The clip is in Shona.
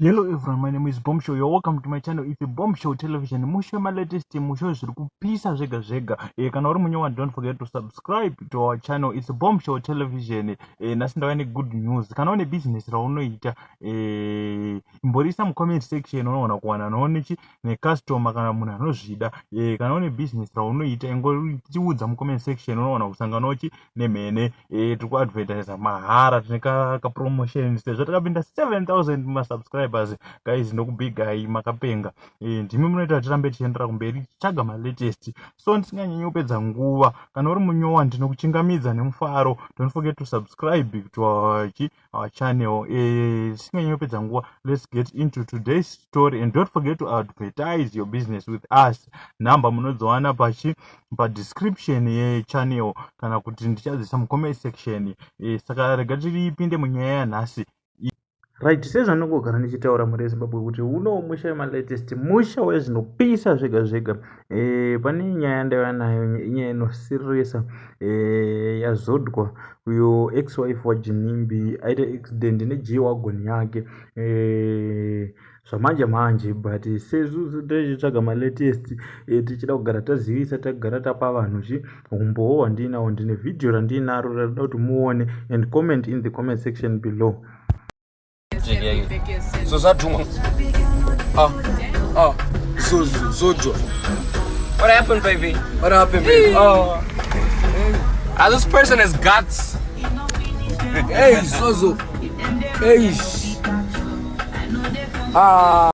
Hello everyone, my name is Bombshow. You're welcome to my channel. It's a Bombshow television. Musho my latest musho zviri kupisa zvega. Kana uri munyowa, don't forget to subscribe to our channel. It's a Bombshow television. Nasi ndauya good news. Kana une business raunoita imborisa mu comment section unoona kuwana nonechi ne customer kana munhu anozvida. Kana une business raunoita ingoriudza mu comment section unoona kusanganochi nemhene. Tiri ku advertise mahara tine ka promotion sezvo takapinda 7000 ma subscribers. Guys, ndokubigai makapenga. Ndimi munoita tirambe tichiendera kumberi tichaga ma latest. So ndisinganyanyi kupedza nguva. Kana uri munyowa ndinokuchingamidza nemufaro. Don't forget to subscribe to our channel. Ndisinganyanyi kupedza nguva. Let's get into today's story and don't forget to advertise your business with us. Number munozowana pa description ye channel kana kuti ndichadzisa mu comment section. Saka rega tipinde munyaya yanhasi. Right, sezvanongogara ndichitaura muri Zimbabwe kuti uno musha wema latest musha wezvinopisa zvega. Pane nyaya yandaiva nayo, inyaya inosirisa yaZodwa, uyo ex-wife waGinimbi aita accident neG wagon yake zvamanje but sezuzu tichitsvaga ma latest tichida kugara tazivisa, tagara tapa vanhu umbowo hwandinawo, ndine video randinaro rarida kuti muone and comment in the comment section below. So Zodwa. Zodwa. What happened, baby? What happened, baby? This person has guts. Hey, Zozo. Hey.